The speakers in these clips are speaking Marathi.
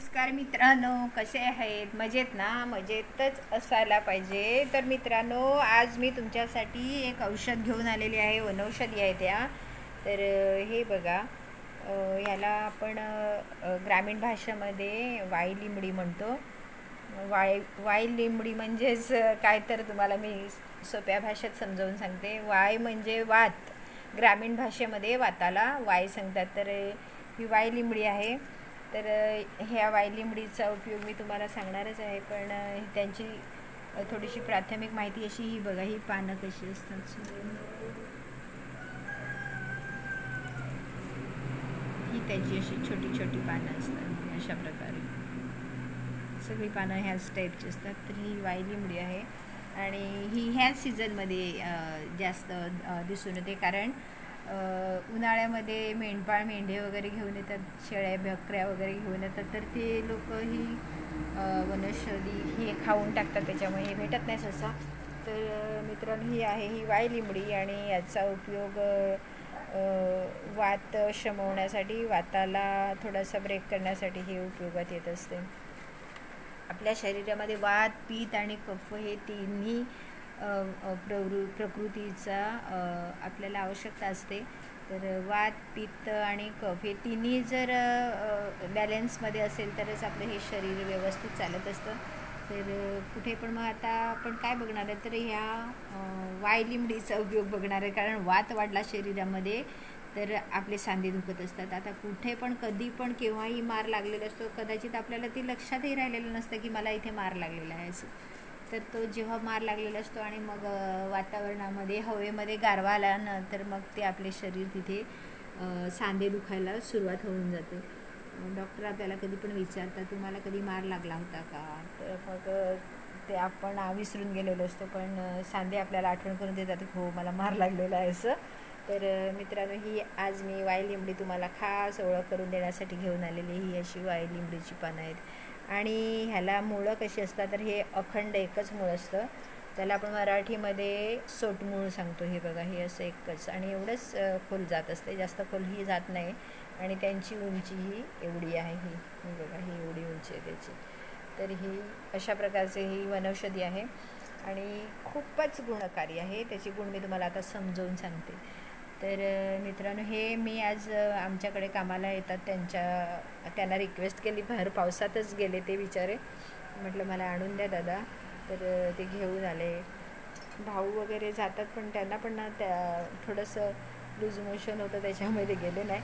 नमस्कार मित्रांनो, कसे आहेत? मजेत ना? मजेतच असायला पाहिजे. तर मित्रांनो, आज मी तुमच्यासाठी एक औषध घेऊन आलेली आहे. वनौषधी आहे त्या. तर हे बघा, याला आपण ग्रामीण भाषेमध्ये वाई लिंबडी म्हणतो. वाई लिंबडी म्हणजेच काय, तर तुम्हाला मी सोप्या भाषेत समजावून सांगते. वाय म्हणजे वात, ग्रामीण भाषेमध्ये वाताला वाय सांगतात. तर ही वाई लिंबडी आहे. तर ह्या वाई लिंबडीचा उपयोग मी तुम्हाला सांगणारच आहे, पण त्यांची थोडीशी प्राथमिक माहिती अशी. ही बघा, ही पानं कशी असतात. ही त्याची अशी छोटी छोटी पानं असतात. अशा प्रकारे सगळी पानं ह्याच टाईपची असतात. तर ही वाई लिंबडी आहे आणि ही ह्याच सीझनमध्ये जास्त दिसून येते, कारण उन्हाळ्यामध्ये मेंढपाळ मेंढे वगैरे घेऊन येतात, शेळ्या बकऱ्या वगैरे घेऊन येतात. तर ते लोक ही वनौषधी हे खाऊन टाकतात, त्याच्यामुळे हे भेटत नाही सहसा. तर मित्रांनो, ही आहे ही वाई लिंबडी आणि याचा उपयोग वात शमवण्यासाठी, वाताला थोडासा ब्रेक करण्यासाठी हे उपयोगात येत असते. आपल्या शरीरामध्ये वात, पित्त आणि कफ हे तिन्ही प्रकृतीचा आपल्याला आवश्यकता असते. तर वात, पित्त आणि कफ हे तिन्ही जर बॅलन्समध्ये असेल तरच आपलं हे शरीर व्यवस्थित चालत असतं. तर कुठे पण मग आता आपण काय बघणार आहे, तर ह्या वाई लिंबडीचा उपयोग बघणार आहे. कारण वात वाढला शरीरामध्ये तर आपले सांधे दुखत असतात. आता कुठे पण कधी पण केव्हाही मार लागलेला असतो. कदाचित आपल्याला ते लक्षातही राहिलेलं नसतं की मला इथे मार लागलेला आहे असं. तर तो जेव्हा मार लागलेला असतो आणि मग वातावरणामध्ये हवेमध्ये गारवा आला ना, तर मग ते आपले शरीर तिथे सांधे दुखायला सुरुवात होऊन जाते. डॉक्टर आपल्याला कधी पण विचारतात, तुम्हाला कधी मार लागला होता का? तर मग ते आपण विसरून गेलेलो असतो, पण सांधे आपल्याला आठवण करून देतात, हो मला मार लागलेला आहे असं. तर मित्रांनो, ही आज मी वाई लिंबडी तुम्हाला खास ओळख करून देण्यासाठी घेऊन आलेली. ही अशी वाई लिंबडीची पानं आहेत आणि ह्याला मुळं कशी असतात, तर हे अखंड एकच मूळ असतं. त्याला आपण मराठीमध्ये सोटमूळ सांगतो. हे बघा, हे असं एकच आणि एवढंच खोल जात असते, जास्त खोल ही जात नाही. आणि त्यांची उंची ही एवढी आहे. ही बघा, ही एवढी उंची आहे त्याची. तर ही अशा प्रकारचे ही वनौषधी आहे आणि खूपच गुणकारी आहे. त्याची गुण मी तुम्हाला आता समजावून सांगते. तर मित्रांनो, हे मी आज आमच्याकडे कामाला येतात त्यांना रिक्वेस्ट केली. भर पावसातच गेले ते बिचारे. म्हटलं मला आणून द्या दादा. तर ते घेऊन आले. भाऊ वगैरे जातात, पण त्यांना पण ना त्या थोडंसं लूज मोशन होतं, त्याच्यामध्ये गेले नाही.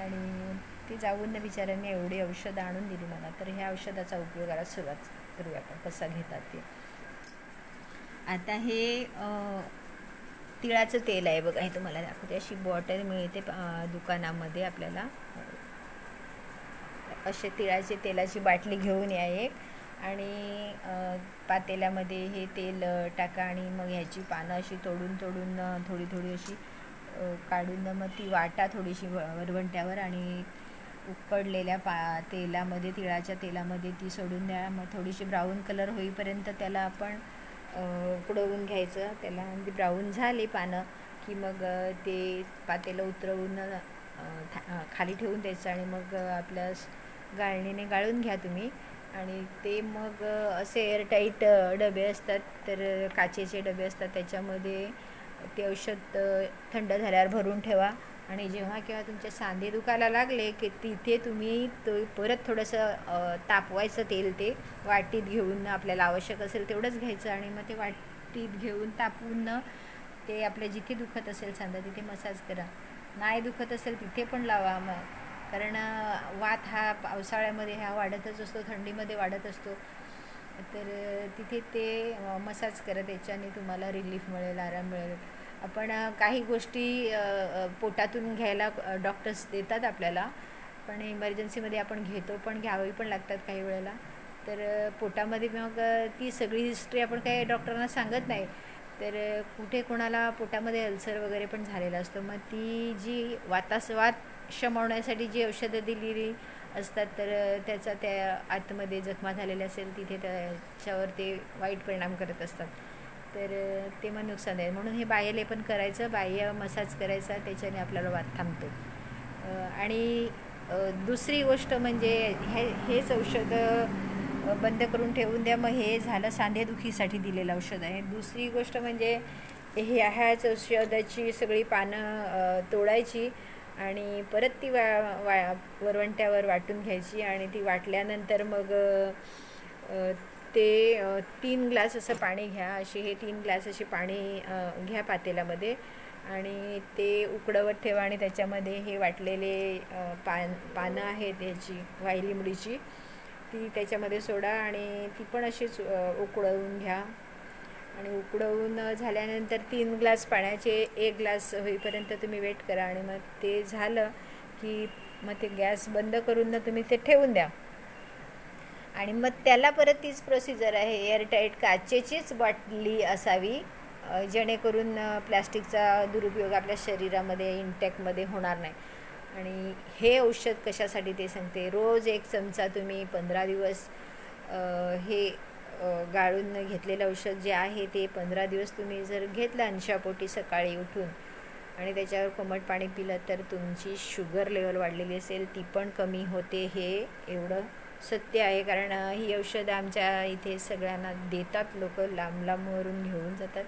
आणि ती जाऊन ना बिचाऱ्यांनी एवढी औषधं आणून दिली मला. तर ह्या औषधाचा उपयोगाला सुरुवात करूया आपण, कसा घेतात ते. आता हे तिळाचं तेल आहे बघा, हे तुम्हाला दाखवते. अशी बॉटल मिळते दुकानामध्ये आपल्याला. असे तिळाचे तेलाची बाटली घेऊन या एक, आणि पातेल्यामध्ये हे तेल टाका आणि मग ह्याची पानं अशी तोडून थोडी थोडी अशी काढून मग ती वाटा थोडीशी वरवंट्यावर आणि उकळलेल्या तेलामध्ये, तिळाच्या तेलामध्ये ती सोडून द्या. मग थोडीशी ब्राऊन कलर होईपर्यंत त्याला आपण उकडवून घ्यायचं. त्याला ब्राऊन झाले पानं की मग ते पातेलं उतरवून खाली ठेवून द्यायचं आणि मग आपल्या गाळणीने गाळून घ्या तुम्ही. आणि ते मग असे एअरटाईट डबे असतात, तर काचेचे डबे असतात, त्याच्यामध्ये ते औषध थंड झाल्यावर भरून ठेवा. आणि जेव्हा केव्हा तुमचे सांधे दुखायला लागले की तिथे तुम्ही परत थोडंसं तापवायचं तेल, ते वाटीत घेऊन आपल्याला आवश्यक असेल तेवढंच घ्यायचं आणि मग ते वाटीत घेऊन तापवून ते आपल्या जिथे दुखत असेल सांधा तिथे मसाज करा. नाही दुखत असेल तिथे पण लावा. मग कारण वात हा पावसाळ्यामध्ये हा वाढतच असतो, थंडीमध्ये वाढत असतो. तर तिथे ते मसाज करा, त्याच्याने तुम्हाला रिलीफ मिळेल, आराम मिळेल. आपण काही गोष्टी पोटातून घ्यायला डॉक्टर्स देतात आपल्याला, पण इमर्जन्सीमध्ये आपण घेतो, पण घ्यावी पण लागतात काही वेळेला. तर पोटामध्ये मग ती सगळी हिस्ट्री आपण काही डॉक्टरांना सांगत नाही. तर कुठे कोणाला पोटामध्ये अल्सर वगैरे पण झालेला असतो, मग ती जी वात शमवण्यासाठी जी औषधं दिलेली असतात, तर त्याचा त्या आतमध्ये जखमा झालेल्या असेल तिथे त्याच्यावर ते वाईट परिणाम करत असतात. तर ते मग नुकसान आहे. म्हणून हे बाह्यलेपन करायचं, बाह्य मसाज करायचा, त्याच्याने आपल्याला वात थांबतो. आणि दुसरी गोष्ट म्हणजे हेच औषध बंद करून ठेवून द्या. मग हे झालं सांधेदुखीसाठी दिलेलं औषध आहे. दुसरी गोष्ट म्हणजे ह्याच औषधाची सगळी पानं तोडायची आणि परत ती वरवंट्यावर वाटून घ्यायची आणि ती वाटल्यानंतर मग ते 3 ग्लास असं पाणी घ्या. असे हे 3 ग्लास असे पाणी घ्या पातेल्यामध्ये आणि ते उकडवत ठेवा आणि त्याच्यामध्ये हे वाटलेले पानं आहेत याची वायलिंबडीची ती त्याच्यामध्ये सोडा आणि ती पण अशीच उकळवून घ्या. आणि उकळवून झाल्यानंतर 3 ग्लास पाण्याचे 1 ग्लास होईपर्यंत तुम्ही वेट करा आणि मग ते झालं की मग ते गॅस बंद करून तुम्ही ते ठेवून द्या. आणि मग त्याला परत तीच प्रोसिजर आहे. एअरटाईट काचेचीच बाटली असावी जेणेकरून प्लॅस्टिकचा दुरुपयोग आपल्या शरीरामध्ये इंटॅक्टमध्ये होणार नाही. आणि हे औषध कशासाठी ते सांगते. रोज 1 चमचा तुम्ही 15 दिवस हे गाळून घेतलेलं औषध जे आहे ते 15 दिवस तुम्ही जर घेतलं अंशापोटी सकाळी उठून आणि त्याच्यावर कोमट पाणी पिलं तर तुमची शुगर लेवल वाढलेली असेल ती पण कमी होते. हे एवढं सत्य आहे. कारण ही औषधं आमच्या इथे सगळ्यांना देतात, लोक लांब लांबवरून घेऊन जातात.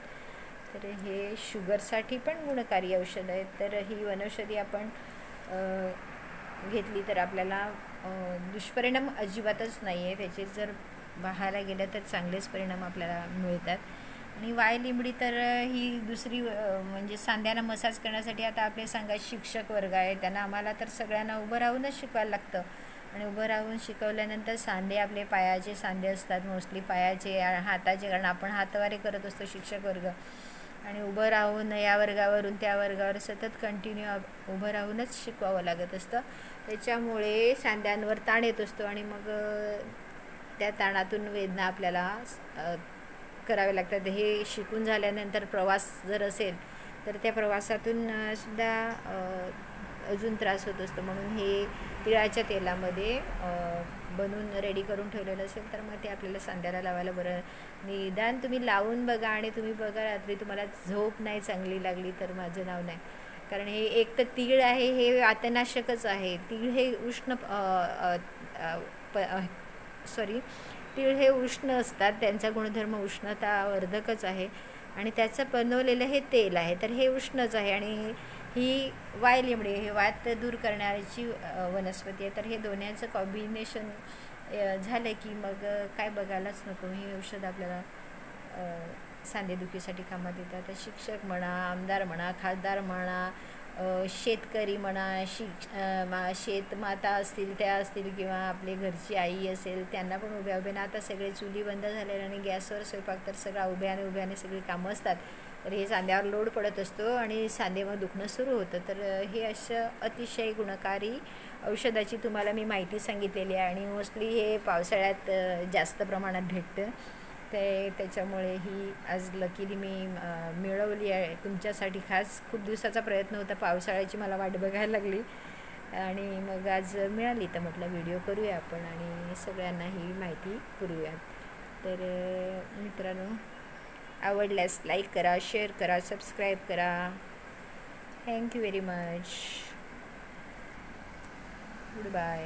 तर हे शुगरसाठी पण गुणकारी औषध आहे. तर ही वनौषधी आपण घेतली तर आपल्याला दुष्परिणाम अजिबातच नाही आहे. त्याचे जर पाहायला गेलं तर चांगलेच परिणाम आपल्याला मिळतात. आणि वायलिंबडी तर ही दुसरी म्हणजे सांध्याला मसाज करण्यासाठी आता आपले सांगा शिक्षक वर्ग आहे, त्यांना आम्हाला तर सगळ्यांना उभं राहूनच शिकवायला लागतं. आणि उभं राहून शिकवल्यानंतर सांधे आपले पायाचे सांधे असतात, मोस्टली पायाचे हाताचे, कारण आपण हातवारे करत असतो शिक्षक वर्ग. आणि उभं राहून या वर्गावरून त्या वर्गावर सतत कंटिन्यू उभं राहूनच शिकवावं लागत असतं. त्याच्यामुळे सांध्यांवर ताण येत असतो आणि मग त्या ताणातून वेदना आपल्याला करावे लागतात. हे शिकून झाल्यानंतर प्रवास जर असेल तर त्या प्रवासातून सुद्धा अजून त्रास होत असतो. म्हणून हे तिळाच्या तेलामध्ये बनवून रेडी करून ठेवलेलं असेल तर मग ते आपल्याला सांध्याला लावायला बरं. निदान तुम्ही लावून बघा आणि तुम्ही बघा रात्री तुम्हाला झोप नाही चांगली लागली तर माझं नाव नाही. कारण हे एक तर तीळ आहे, हे वातनाशकच आहे. तीळ हे तीळ हे उष्ण असतात, त्यांचा गुणधर्म उष्णतावर्धकच आहे आणि त्याचं बनवलेलं हे तेल आहे तर हे उष्णच आहे. आणि ही वायलिंबडी हे वात दूर करण्याची वनस्पती आहे. तर हे दोन्हीचं कॉम्बिनेशन झालं की मग काय बघायलाच नको. हे औषध आपल्याला सांधेदुखीसाठी कामात येतात. तर शिक्षक म्हणा, आमदार म्हणा, खासदार म्हणा, शेतकरी म्हणा, शेतमाता असतील त्या असतील किंवा आपली घरची आई असेल त्यांना पण उभ्या उभ्याने आता सगळे चुली बंद झालेल्या आणि गॅसवर स्वयंपाक तर सगळा उभ्याने सगळी कामं असतात. तर हे सांध्यावर लोड पडत असतो आणि सांधेमध्ये दुखणं सुरू होतं. तर हे असं अतिशय गुणकारी औषधाची तुम्हाला मी माहिती सांगितलेली आहे आणि मोस्टली हे पावसाळ्यात जास्त प्रमाणात भेटतं. त्याच्यामुळे ही आज लकीली मी मिळवली आहे तुमच्यासाठी. खास खूप दिवसाचा प्रयत्न होता, पावसाळ्याची मला वाट बघायला लागली आणि मग आज मिळाली. तर म्हटलं व्हिडिओ करूया आपण आणि सगळ्यांना ही माहिती पुरवूयात. तर मित्रांनो, आवडल्यास लाईक करा, शेअर करा, सबस्क्राईब करा. Thank you very much. Good bye.